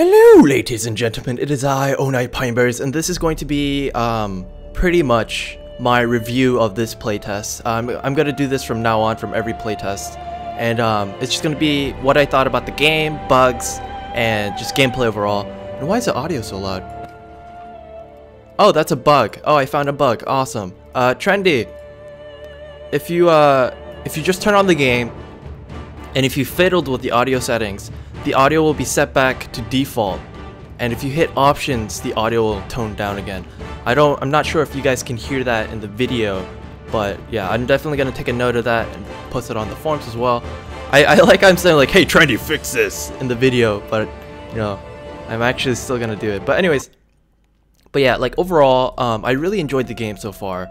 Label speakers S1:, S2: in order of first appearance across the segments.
S1: Hello ladies and gentlemen, it is I, oNightPineberries, and this is going to be pretty much my review of this playtest. I'm gonna do this from now on from every playtest, and it's just gonna be what I thought about the game, bugs, and just gameplay overall. And why is the audio so loud? Oh, that's a bug. Oh, I found a bug. Awesome. Trendy, if you just turn on the game and if you fiddled with the audio settings, the audio will be set back to default, and if you hit options, the audio will tone down again. I'm not sure if you guys can hear that in the video, but yeah, I'm definitely gonna take a note of that and post it on the forums as well. I'm saying like, hey Trendy, fix this in the video, but you know, I'm actually still gonna do it. But anyways, but yeah, like overall, I really enjoyed the game so far.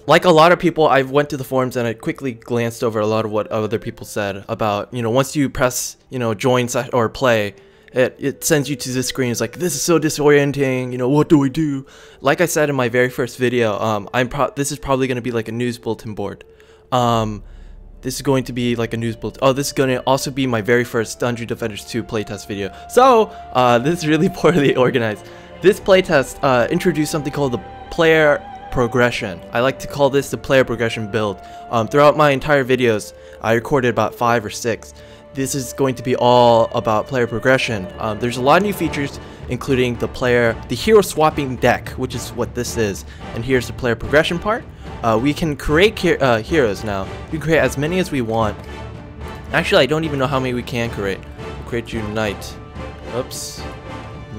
S1: Like a lot of people, I went to the forums and I quickly glanced over a lot of what other people said about, you know, once you press, you know, join or play, it sends you to this screen. It's like, this is so disorienting, you know, what do we do? Like I said in my very first video, this is probably going to be like a news bulletin board. This is going to be like a news bulletin. Oh, this is going to also be my very first Dungeon Defenders 2 playtest video. So, this is really poorly organized. This playtest introduced something called the player progression. I like to call this the player progression build. Throughout my entire videos, I recorded about 5 or 6. This is going to be all about player progression. There's a lot of new features, including the hero swapping deck, which is what this is. And here's the player progression part. We can create heroes now. We can create as many as we want. Actually, I don't even know how many we can create. We'll create you knight. Oops.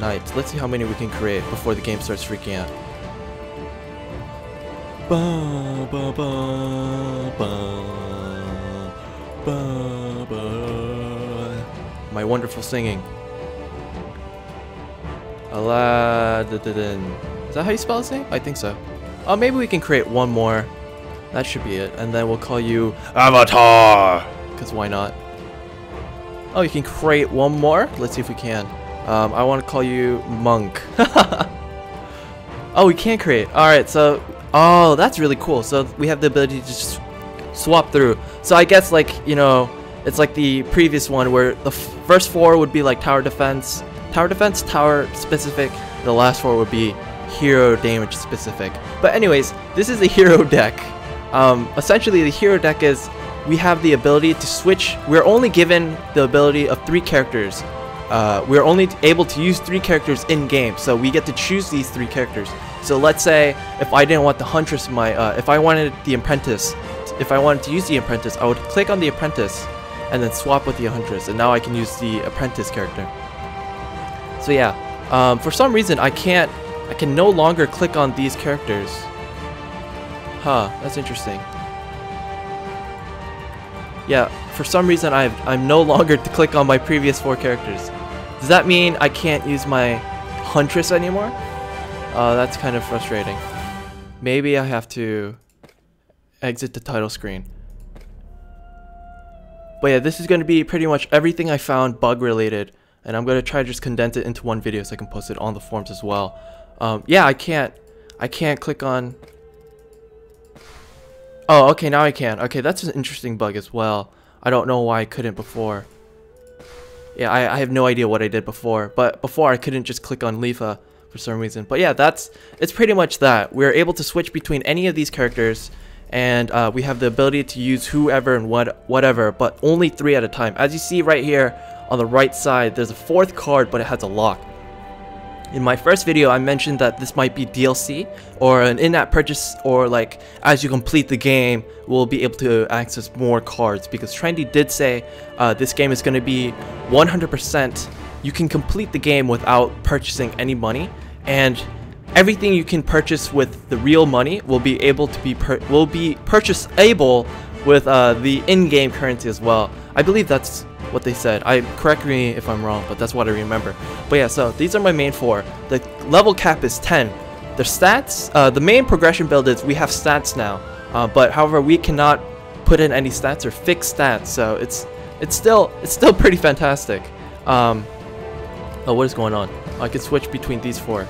S1: Knight. Let's see how many we can create before the game starts freaking out. Ba, ba, ba, ba, ba, ba. My wonderful singing. Aladdin. Is that how you spell his name? I think so. Oh, maybe we can create one more. That should be it. And then we'll call you Avatar. Because why not? Oh, you can create one more? Let's see if we can. I want to call you Monk. Oh, we can create. Alright, so... Oh, that's really cool. So we have the ability to just swap through. So I guess, like, you know, it's like the previous one where the first 4 would be like tower defense, tower specific. The last 4 would be hero damage specific. But anyways, this is a hero deck. Essentially, the hero deck is we have the ability to switch. We're only given the ability of 3 characters. We're only able to use 3 characters in game, so we get to choose these 3 characters. So let's say if I didn't want the Huntress, if I wanted the Apprentice, if I wanted to use the Apprentice, I would click on the Apprentice and then swap with the Huntress, and now I can use the Apprentice character. So yeah, for some reason I can no longer click on these characters. Huh, that's interesting. Yeah, for some reason I'm no longer to click on my previous 4 characters. Does that mean I can't use my Huntress anymore? That's kind of frustrating. Maybe I have to exit the title screen. But yeah, this is going to be pretty much everything I found bug related, and I'm going to try to just condense it into one video so I can post it on the forums as well. Yeah, I can't click on... Oh, okay, now I can. Okay, that's an interesting bug as well. I don't know why I couldn't before. Yeah, I have no idea what I did before, but before I couldn't just click on Leafa for some reason. But yeah, it's pretty much that. We're able to switch between any of these characters, and we have the ability to use whoever and whatever, but only 3 at a time. As you see right here on the right side, there's a 4th card, but it has a lock. In my first video, I mentioned that this might be DLC or an in-app purchase, or like as you complete the game, we'll be able to access more cards, because Trendy did say this game is going to be 100%. You can complete the game without purchasing any money, and everything you can purchase with the real money will be able to be purchasable with the in-game currency as well. I believe that's what they said. Correct me if I'm wrong, but that's what I remember. But yeah, so these are my main 4. The level cap is 10. The stats, the main progression build is we have stats now, but however we cannot put in any stats or fix stats, so it's still pretty fantastic. Oh, what is going on? I can switch between these 4.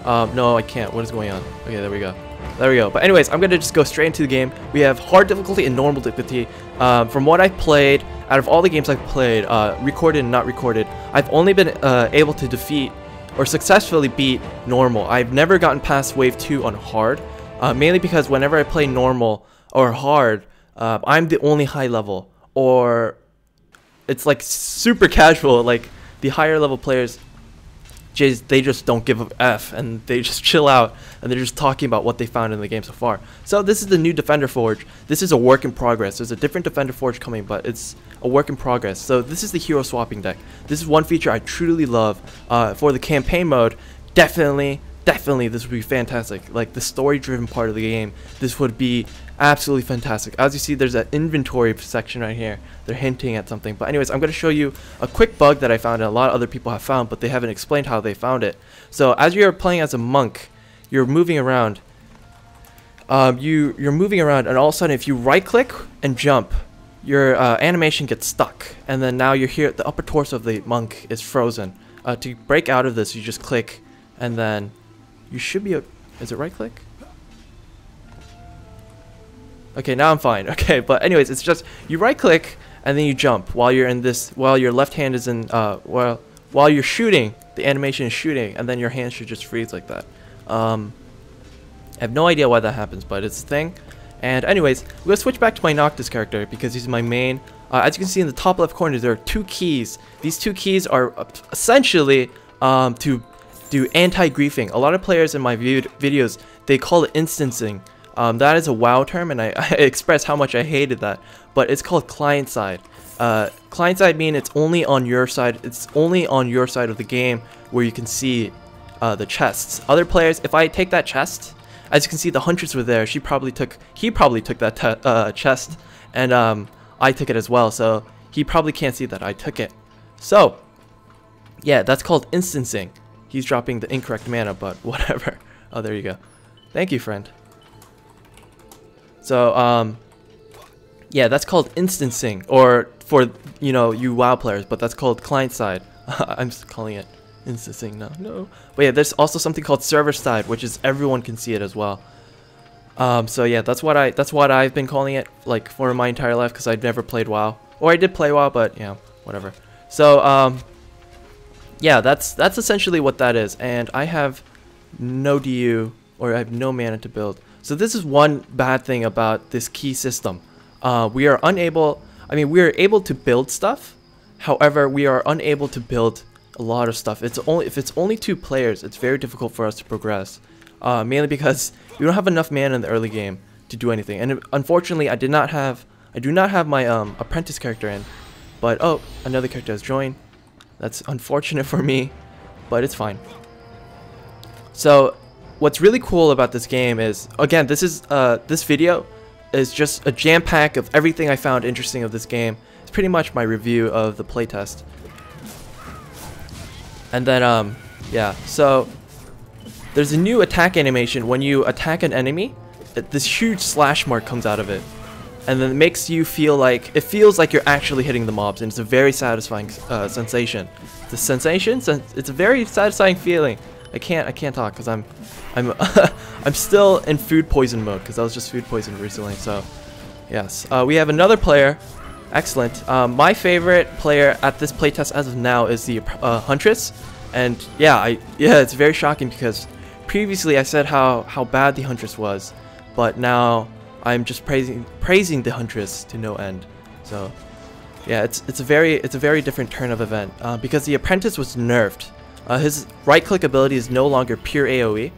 S1: No, I can't. What is going on? Okay, there we go. There we go. But anyways, I'm gonna just go straight into the game. We have hard difficulty and normal difficulty. From what I played, out of all the games I've played, recorded and not recorded, I've only been able to defeat or successfully beat normal. I've never gotten past wave 2 on hard, mainly because whenever I play normal or hard, I'm the only high level, or it's like super casual. Like the higher level players, they just don't give a F, and they just chill out, and they're just talking about what they found in the game so far. So this is the new Defender Forge. This is a work in progress. There's a different Defender Forge coming, but it's a work in progress. So this is the hero swapping deck. This is one feature I truly love. For the campaign mode, definitely this would be fantastic. Like the story driven part of the game, this would be absolutely fantastic. As you see, there's an inventory section right here. They're hinting at something, but anyways, I'm going to show you a quick bug that I found and a lot of other people have found, but they haven't explained how they found it. So as you're playing as a monk, you're moving around, you're moving around, and all of a sudden if you right click and jump, your animation gets stuck, and then now you're here, the upper torso of the monk is frozen. To break out of this, you just click, and then you should be is it right click? Okay, now I'm fine. Okay, but anyways, it's just you right click and then you jump while you're in this, while your left hand is in while you're shooting, the animation is shooting, and then your hand should just freeze like that. I have no idea why that happens, but it's a thing. And anyways, we're gonna switch back to my Noctis character because he's my main. As you can see in the top left corner, there are 2 keys. These 2 keys are essentially to do anti-griefing. A lot of players in my videos, they call it instancing. That is a WoW term, and I express how much I hated that. But it's called client side. Client side means it's only on your side. It's only on your side of the game where you can see the chests. Other players, if I take that chest, as you can see, the Huntress were there. He probably took that chest, and I took it as well. So he probably can't see that I took it. So yeah, that's called instancing. He's dropping the incorrect mana, but whatever. Oh, there you go. Thank you, friend. So yeah, that's called instancing, or for you WoW players, but that's called client side. I'm just calling it instancing now. No. But yeah, there's also something called server side, which is everyone can see it as well. So yeah, that's what I've been calling it like for my entire life, because I've never played WoW, or I did play WoW, but yeah, whatever. So yeah, that's essentially what that is, and I have no DU, or I have no mana to build. So this is one bad thing about this key system. We are unable, we are able to build stuff. However, we are unable to build a lot of stuff. If it's only 2 players, it's very difficult for us to progress. Mainly because we don't have enough mana in the early game to do anything. And unfortunately, I do not have my apprentice character in. But oh, another character has joined. That's unfortunate for me, but it's fine. So what's really cool about this game is, again, this video is just a jam pack of everything I found interesting of this game. It's pretty much my review of the playtest. And then yeah, so there's a new attack animation. When you attack an enemy, this huge slash mark comes out of it, and then it makes you feel like you're actually hitting the mobs, and it's a very satisfying sensation. The sensation, it's a very satisfying feeling. I can't talk because I'm I'm still in food poison mode, because I was just food poisoned recently. So yes, we have another player. Excellent. My favorite player at this playtest as of now is the Huntress, and yeah, it's very shocking because previously I said how bad the Huntress was, but now I'm just praising the Huntress to no end. So yeah, it's a very different turn of event because the Apprentice was nerfed. His right click ability is no longer pure AoE,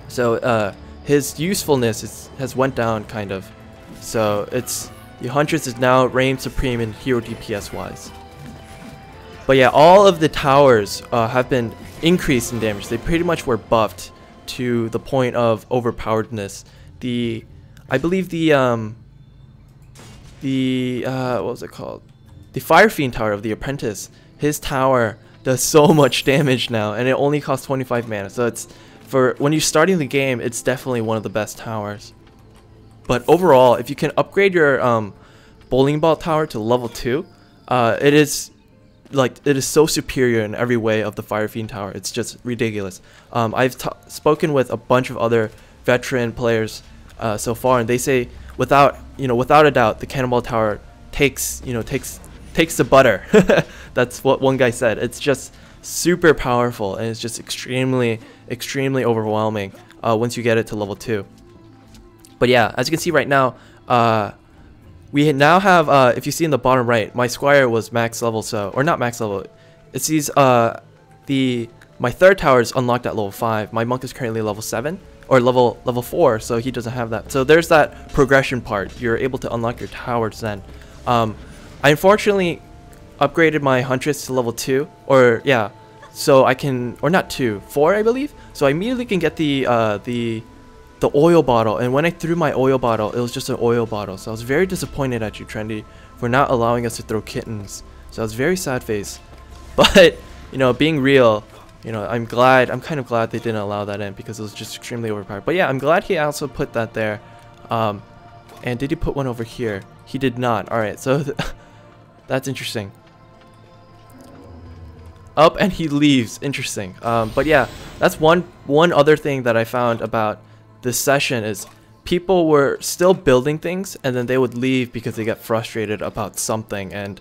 S1: so his usefulness has went down kind of. So the Huntress is now reign supreme in hero DPS wise. But yeah, all of the towers have been increased in damage. They pretty much were buffed to the point of overpoweredness. I believe the what was it called? The Fire Fiend tower of the Apprentice. His tower does so much damage now, and it only costs 25 mana. So it's when you're starting the game, it's definitely one of the best towers. But overall, if you can upgrade your bowling ball tower to level 2, it is so superior in every way of the Fire Fiend tower. It's just ridiculous. I've spoken with a bunch of other veteran players so far, and they say without a doubt the Cannonball tower takes the butter. That's what one guy said. It's just super powerful, and it's just extremely overwhelming once you get it to level 2. But yeah, as you can see right now, we now have, if you see in the bottom right, my squire was max level, so, or not max level. It sees my third tower is unlocked at level 5. My monk is currently level 7 or level 4, so he doesn't have that. So there's that progression part. You're able to unlock your towers then. I unfortunately upgraded my huntress to level 2, or yeah, so I can, or not 2, 4 I believe. So I immediately can get the oil bottle, and when I threw my oil bottle, it was just an oil bottle. So I was very disappointed at you, Trendy, for not allowing us to throw kittens. So I was very sad face. But you know, being real, you know, I'm kind of glad they didn't allow that in, because it was just extremely overpowered. But yeah, I'm glad he also put that there. And did he put one over here? He did not. All right, so that's interesting. Up and he leaves. Interesting. But yeah, that's one other thing that I found about this session is people were still building things, and then they would leave because they get frustrated about something. And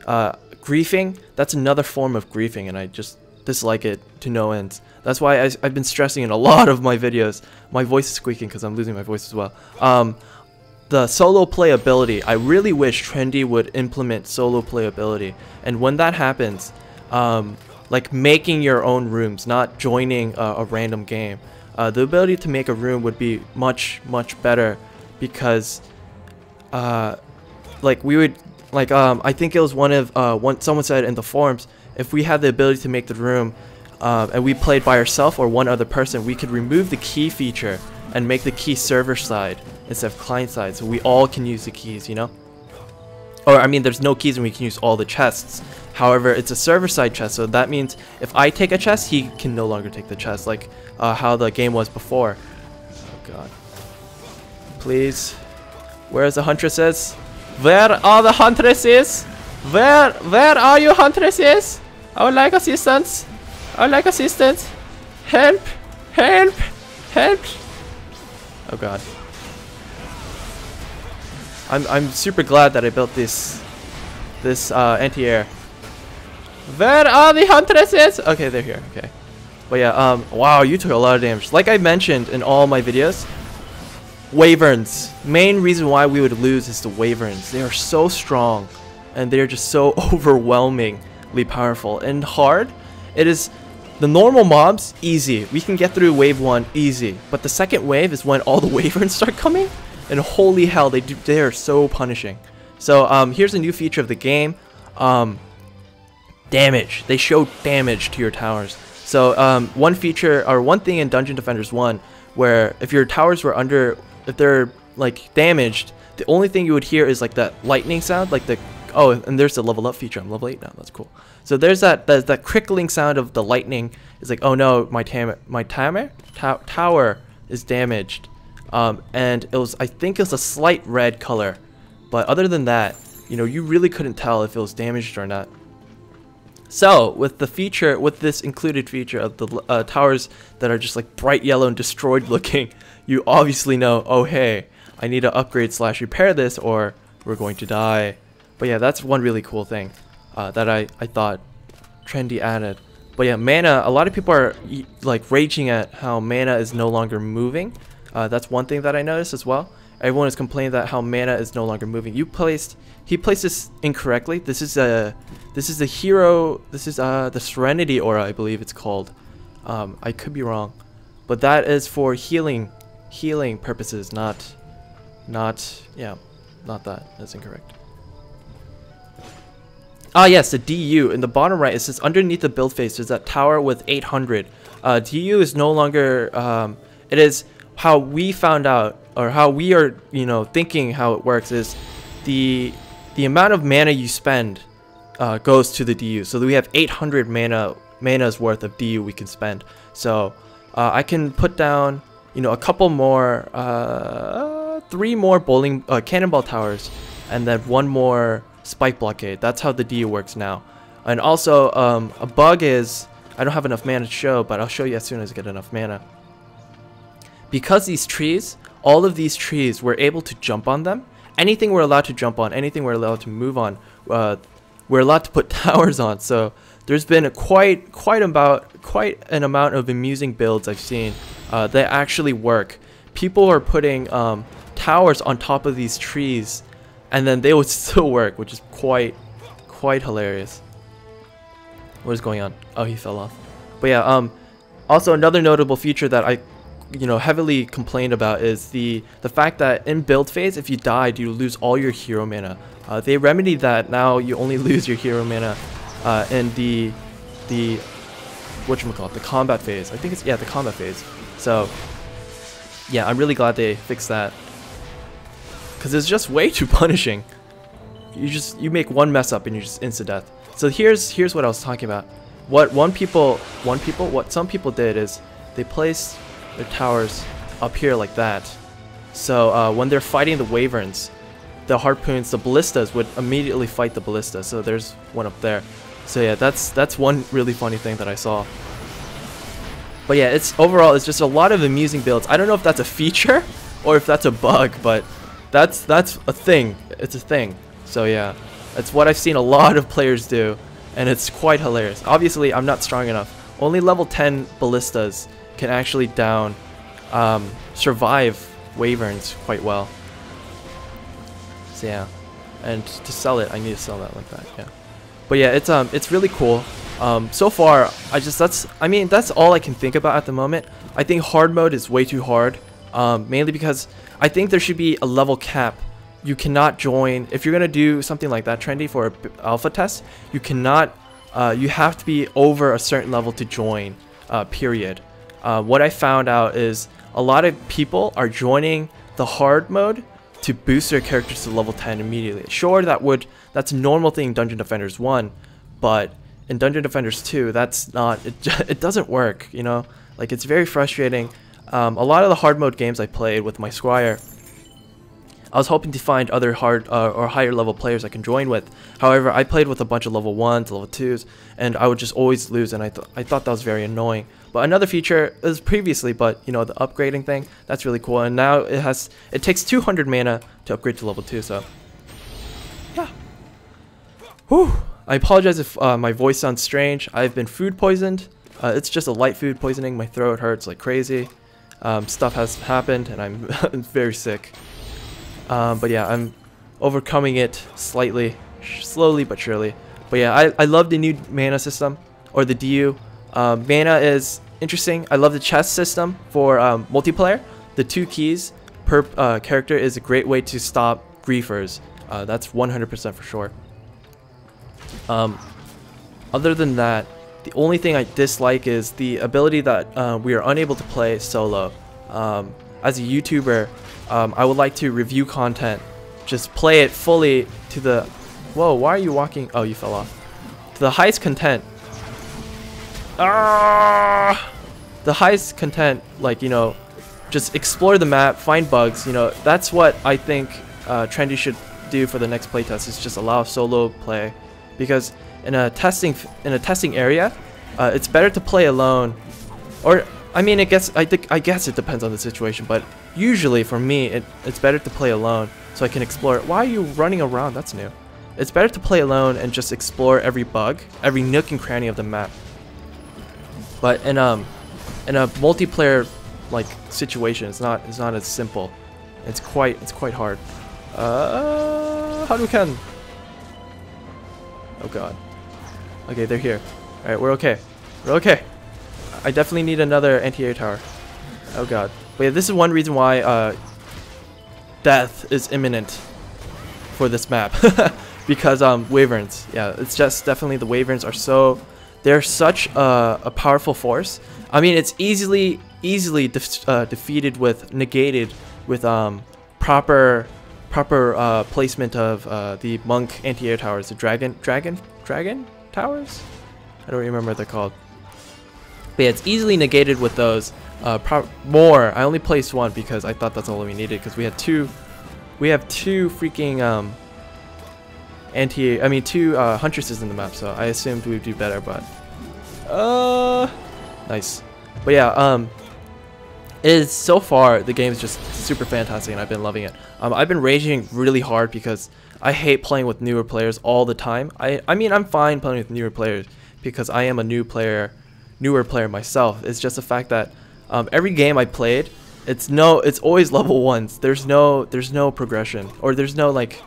S1: griefing, that's another form of griefing, and I just dislike it to no end. That's why I've been stressing in a lot of my videos. My voice is squeaking because I'm losing my voice as well. The solo playability, I really wish Trendy would implement solo playability. And when that happens, like making your own rooms, not joining a random game, the ability to make a room would be much better, because like we would, like I think it was someone said in the forums, if we had the ability to make the room and we played by ourselves or one other person, we could remove the key feature and make the key server side instead of client side, so we all can use the keys, you know? Or I mean, there's no keys and we can use all the chests. However, it's a server side chest, so that means if I take a chest, he can no longer take the chest, like how the game was before. Oh god. Please. Where's the huntresses? Where are the huntresses? Where are you, huntresses? I would like assistance. I would like assistance. Help! Help! Help! Oh god. I'm super glad that I built this anti-air. Where are the huntresses? Okay, they're here. Okay. But yeah, wow, you took a lot of damage. Like I mentioned in all my videos, wyverns. Main reason why we would lose is the wyverns. They are so strong, and they're just so overwhelmingly powerful. And hard, it is the normal mobs, easy. We can get through wave 1 easy. But the second wave is when all the wyverns start coming, and holy hell, they are so punishing. So here's a new feature of the game. Damage. They show damage to your towers. So one feature, or one thing in Dungeon Defenders 1, where if your towers were if they're like damaged, the only thing you would hear is like that lightning sound, like the, oh, and there's the level up feature. I'm level 8 now. That's cool. So there's that crickling sound of the lightning. It's like, oh no, my tower is damaged. And it was, I think it was a slight red color, but other than that, you know, you really couldn't tell if it was damaged or not. So with this included feature of the towers that are just like bright yellow and destroyed looking, you obviously know, oh hey, I need to upgrade / repair this or we're going to die. But yeah, that's one really cool thing that I thought Trendy added. But yeah, mana, a lot of people are like raging at how mana is no longer moving. That's one thing that I noticed as well. Everyone is complaining that how mana is no longer moving. He placed this incorrectly. This is the hero. This is the Serenity Aura, I believe it's called. I could be wrong, but that is for healing purposes, not that. That's incorrect. Ah yes, the DU in the bottom right. It says underneath the build face there's that tower with 800. DU is no longer. It is how we found out, or how we are, you know, thinking how it works is the amount of mana you spend goes to the DU. So we have 800 mana's worth of DU we can spend. So I can put down, you know, a couple more, 3 more cannonball towers, and then 1 more spike blockade. That's how the DU works now. And also a bug is I don't have enough mana to show, but I'll show you as soon as I get enough mana. Because these trees, all of these trees, we're able to jump on them anything we're allowed to jump on, anything we're allowed to move on, we're allowed to put towers on. So there's been quite an amount of amusing builds I've seen that actually work. People are putting towers on top of these trees, and then they would still work, which is quite hilarious. What is going on? Oh, he fell off. But yeah, also another notable feature that I heavily complained about is the fact that in build phase, if you died, you lose all your hero mana. They remedied that. Now you only lose your hero mana in the whatchamacallit, the combat phase. I think it's, yeah, the combat phase. So yeah, I'm really glad they fixed that, because it's just way too punishing. You make one mess up and you just insta death. So here's what I was talking about. What some people did is they placed their towers up here like that. So when they're fighting the wyverns, the harpoons, the ballistas would immediately fight the ballista. So there's one up there. So yeah, that's one really funny thing that I saw. But yeah, overall it's just a lot of amusing builds. I don't know if that's a feature or if that's a bug, but that's a thing. It's a thing. So yeah, it's what I've seen a lot of players do, and it's quite hilarious. Obviously, I'm not strong enough. Only level 10 ballistas can actually survive wyverns quite well. So yeah, and to sell it, I need to sell that like that. Yeah, but yeah, it's really cool. So far, that's all I can think about at the moment. I think hard mode is way too hard, mainly because I think there should be a level cap. You cannot join if you're gonna do something like that, Trendy, for an alpha test. You cannot. You have to be over a certain level to join. Period. What I found out is a lot of people are joining the hard mode to boost their characters to level 10 immediately. Sure, that's a normal thing in Dungeon Defenders 1, but in Dungeon Defenders 2, that's not. It doesn't work. Like, it's very frustrating. A lot of the hard mode games I played with my Squire, I was hoping to find other hard or higher level players I can join with. However, I played with a bunch of level 1s, level 2s, and I would just always lose, and I thought that was very annoying. But another feature is previously, but the upgrading thing, that's really cool. And now it takes 200 mana to upgrade to level 2, so yeah. Whew. I apologize if my voice sounds strange. I've been food poisoned. It's just a light food poisoning. My throat hurts like crazy. Stuff has happened, and I'm very sick. But yeah, I'm overcoming it slowly but surely. But yeah, I love the new mana system, or the DU. Mana is interesting. I love the chest system for multiplayer. The 2 keys per character is a great way to stop griefers. That's 100% for sure. Other than that, the only thing I dislike is the ability that we are unable to play solo. As a YouTuber, I would like to review content, just play it fully to the... Whoa, why are you walking? Oh, you fell off. To the highest content. The highest content, like, just explore the map, find bugs, that's what I think Trendy should do for the next playtest, is just allow solo play. Because in a testing area, it's better to play alone. Or I guess it depends on the situation, but usually for me it's better to play alone so I can explore. Why are you running around? That's new. It's better to play alone and just explore every bug, every nook and cranny of the map. But in a multiplayer like situation, it's not as simple. It's quite hard. Hadouken! Oh god. Okay, they're here. Alright, we're okay. We're okay. I definitely need another anti-air tower. Oh god. But yeah, this is one reason why death is imminent for this map. Because wyverns. Yeah, it's just definitely the wyverns are they're such a powerful force. It's easily defeated negated with proper placement of the monk anti-air towers, the dragon towers? I don't remember what they're called. But yeah, it's easily negated with those. More. I only placed one because I thought that's all we needed, because we have two freaking two huntresses in the map, so I assumed we would do better, but nice. But yeah, It is, so far, the game is just super fantastic and I've been loving it. I've been raging really hard because I hate playing with newer players all the time. I mean, I'm fine playing with newer players because I am a newer player myself. It's just the fact that every game I played, it's always level 1s. There's no progression, or there's no like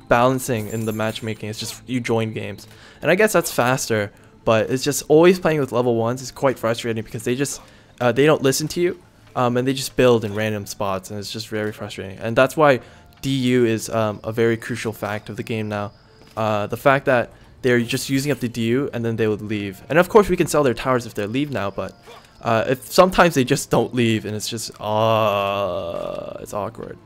S1: balancing in the matchmaking. It's just you join games. And I guess that's faster, but it's just always playing with level 1s is quite frustrating because they just they don't listen to you. And they just build in random spots, and it's just very frustrating. And that's why DU is a very crucial fact of the game now. The fact that they're just using up the DU and then they would leave. And of course we can sell their towers if they leave now, but if sometimes they just don't leave, and it's just it's awkward.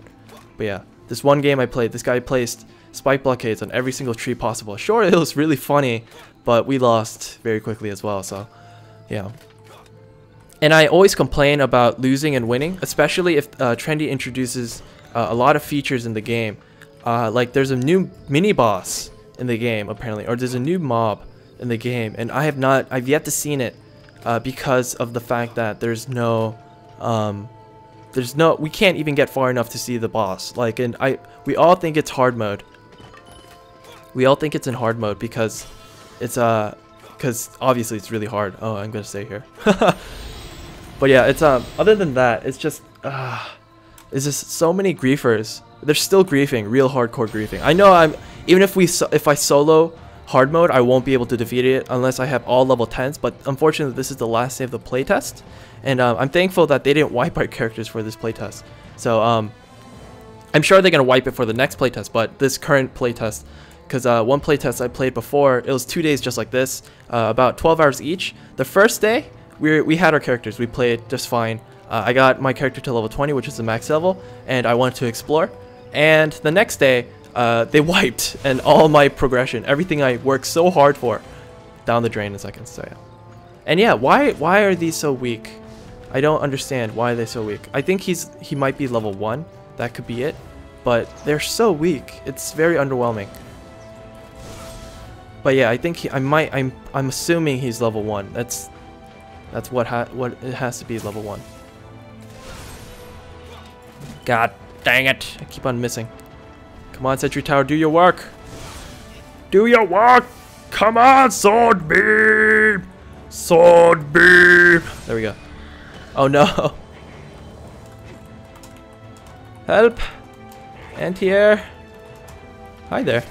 S1: But yeah, this one game I played, this guy placed spike blockades on every single tree possible. Sure, it was really funny, but we lost very quickly as well, so yeah. And I always complain about losing and winning, especially if Trendy introduces a lot of features in the game. Like there's a new mini boss in the game apparently, or there's a new mob in the game, and I've yet to seen it because of the fact that we can't even get far enough to see the boss. Like, and we all think it's hard mode. We all think it's in hard mode because because obviously it's really hard. Oh, I'm gonna stay here. But yeah, it's other than that, it's just so many griefers. They're still griefing, real hardcore griefing. I know even if I solo hard mode, I won't be able to defeat it unless I have all level 10s, but unfortunately this is the last day of the playtest, and I'm thankful that they didn't wipe our characters for this playtest. So I'm sure they're gonna wipe it for the next playtest, but this current playtest, because one playtest I played before, it was 2 days just like this, about 12 hours each. The first day we had our characters, we played just fine. I got my character to level 20, which is the max level, and I wanted to explore. And the next day, they wiped, and all my progression, everything I worked so hard for, down the drain in a second. So yeah. And yeah, why are these so weak? I don't understand why they're so weak. I think he might be level 1. That could be it. But they're so weak. It's very underwhelming. But yeah, I think I'm assuming he's level 1. That's what it has to be, level 1. God dang it. I keep on missing. Come on, Sentry Tower, do your work. Do your work. Come on, Sword Beam. Sword Beam. There we go. Oh no. Help. Anti-air. Hi there.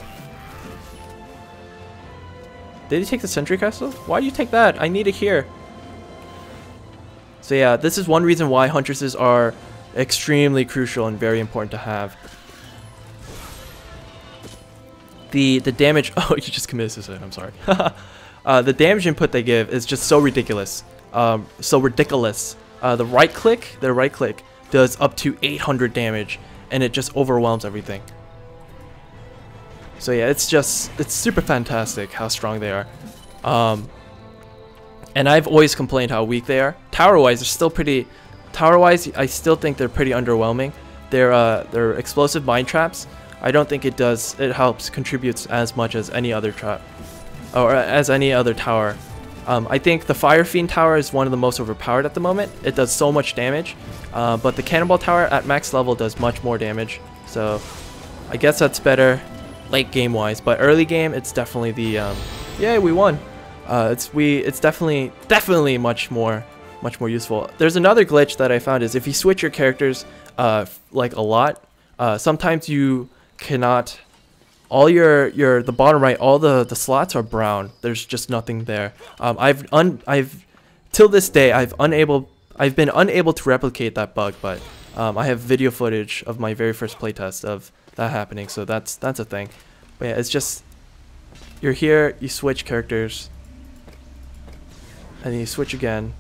S1: Did he take the Sentry Castle? Why do you take that? I need it here. So yeah, this is one reason why Huntresses are extremely crucial and very important to have. The damage... Oh, you just committed suicide. I'm sorry. The damage input they give is just so ridiculous. The right click does up to 800 damage, and it just overwhelms everything. So yeah, it's super fantastic how strong they are. And I've always complained how weak they are. Tower-wise, they're still pretty... Tower-wise, I still think they're pretty underwhelming. They're explosive mine traps. I don't think it contributes as much as any other trap, or as any other tower. I think the Fire Fiend tower is one of the most overpowered at the moment. It does so much damage, but the Cannonball tower at max level does much more damage. So I guess that's better late game wise, but early game it's definitely the yeah, we won. It's definitely much more useful. There's another glitch that I found is if you switch your characters like a lot, sometimes you cannot, the bottom right, all the slots are brown. There's just nothing there. Till this day I've been unable to replicate that bug, but I have video footage of my very first playtest of that happening, so that's a thing. But yeah, it's just, you're here, you switch characters, and then you switch again.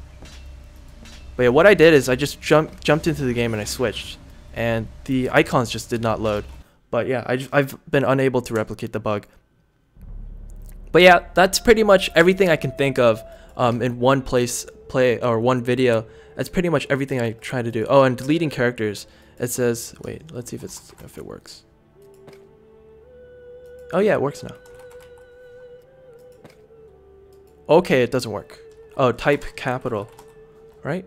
S1: But yeah, what I did is I just jumped into the game and I switched, and the icons just did not load. But yeah, I've been unable to replicate the bug. But yeah, that's pretty much everything I can think of in one one video. That's pretty much everything I try to do. Oh, and deleting characters. It says, wait, let's see if it works. Oh yeah, it works now. Okay, it doesn't work. Oh, type capital, right?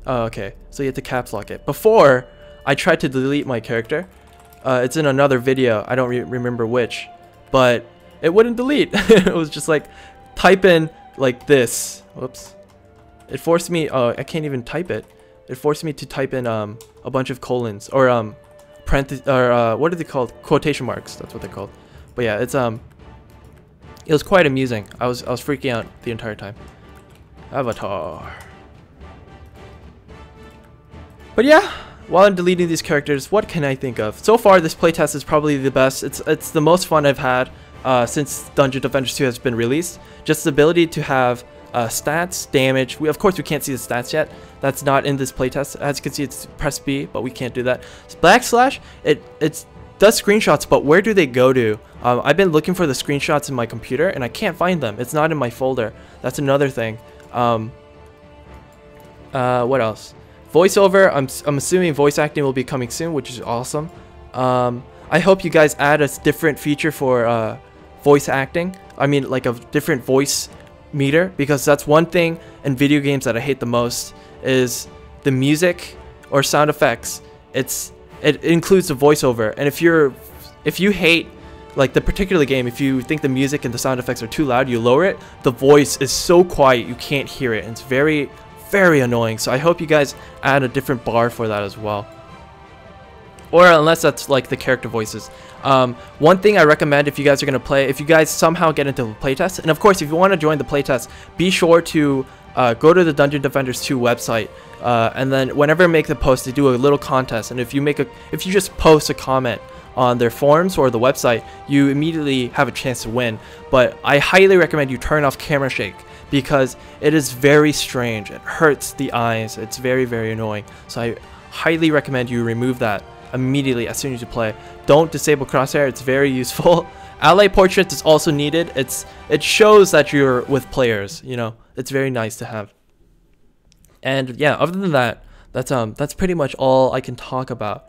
S1: Oh, okay. So you have to caps lock it. Before, I tried to delete my character. It's in another video. I don't remember which, but it wouldn't delete. It was just like type in like this. Whoops. It forced me. Oh, I can't even type it. It forced me to type in a bunch of colons or parentheses or what are they called? Quotation marks. That's what they're called. But yeah, it's it was quite amusing. I was freaking out the entire time. Avatar. But yeah, while I'm deleting these characters, what can I think of? So far, this playtest is probably the best. It's the most fun I've had since Dungeon Defenders 2 has been released. Just the ability to have stats, damage. Of course, we can't see the stats yet. That's not in this playtest. As you can see, it's press B, but we can't do that. Backslash, it does screenshots, but where do they go to? I've been looking for the screenshots in my computer, and I can't find them. It's not in my folder. That's another thing. What else? Voiceover, I'm assuming voice acting will be coming soon, which is awesome. I hope you guys add a different feature for voice acting. I mean, like a different voice meter, because that's one thing in video games that I hate the most is the music or sound effects. It includes the voiceover, and if you hate like the particular game, if you think the music and the sound effects are too loud, you lower it. The voice is so quiet you can't hear it, and it's very annoying. So I hope you guys add a different bar for that as well, or unless that's like the character voices. One thing I recommend if you guys are going to play, if you guys somehow get into the playtest, and of course if you want to join the playtest, be sure to go to the Dungeon Defenders 2 website, and then whenever I make the post, they do a little contest, and if you just post a comment on their forums or the website, you immediately have a chance to win. But I highly recommend you turn off camera shake, because it is very strange. It hurts the eyes. It's very annoying. So I highly recommend you remove that immediately as soon as you play. Don't disable crosshair. It's very useful. Ally portraits is also needed. It shows that you're with players, you know. It's very nice to have. And yeah, other than that, that's pretty much all I can talk about.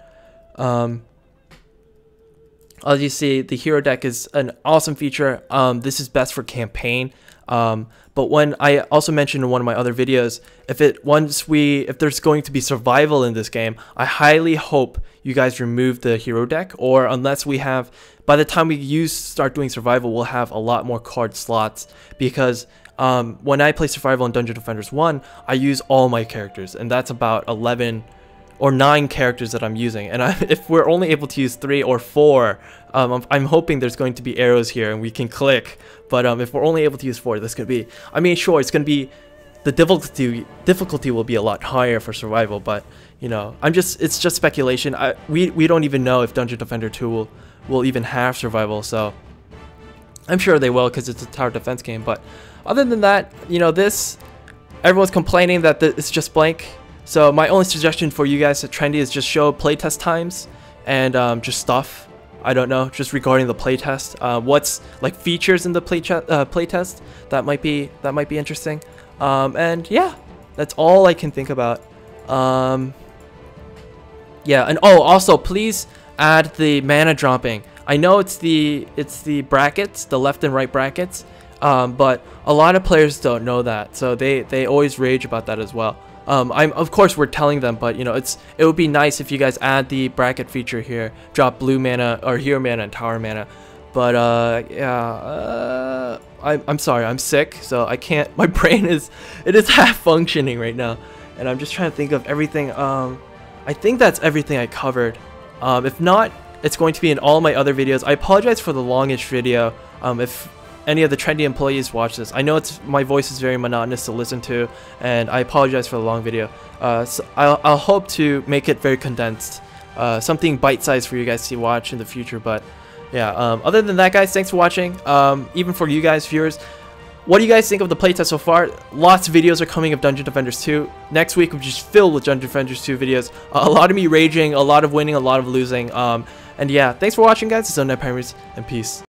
S1: As you see, the hero deck is an awesome feature. This is best for campaign. But when I also mentioned in one of my other videos, if there's going to be survival in this game, I highly hope you guys remove the hero deck, or unless we have, by the time we start doing survival, we'll have a lot more card slots, because when I play survival in Dungeon Defenders 1, I use all my characters, and that's about 11 or 9 characters that I'm using, and if we're only able to use 3 or 4, I'm hoping there's going to be arrows here and we can click. But if we're only able to use 4, this could be, I mean, sure, it's gonna be, the difficulty will be a lot higher for survival, but you know, it's just speculation. We don't even know if Dungeon Defender 2 will even have survival, so I'm sure they will, because it's a tower defense game. But other than that, you know, everyone's complaining that it's just blank. So my only suggestion for you guys at Trendy is just show playtest times and just stuff. I don't know, just regarding the playtest. What's like features in the playtest that might be interesting. And yeah, that's all I can think about. Yeah, and oh, also please add the mana dropping. I know it's the brackets, the left and right brackets, but a lot of players don't know that, so they always rage about that as well. Of course we're telling them, but you know, it would be nice if you guys add the bracket feature here, drop blue mana or hero mana and tower mana. But yeah, I'm sorry, I'm sick, so I can't. My brain is half functioning right now, and I'm just trying to think of everything. I think that's everything I covered. If not, it's going to be in all my other videos. I apologize for the longish video. If any of the Trendy employees watch this, I know my voice is very monotonous to listen to, and I apologize for the long video. So I'll hope to make it very condensed, something bite-sized for you guys to watch in the future. But yeah, other than that, guys, thanks for watching. Even for you guys, viewers, what do you guys think of the playtest so far? Lots of videos are coming of Dungeon Defenders 2. Next week, we're just filled with Dungeon Defenders 2 videos. A lot of me raging, a lot of winning, a lot of losing. And yeah, thanks for watching, guys. It's oNightPineberries, and peace.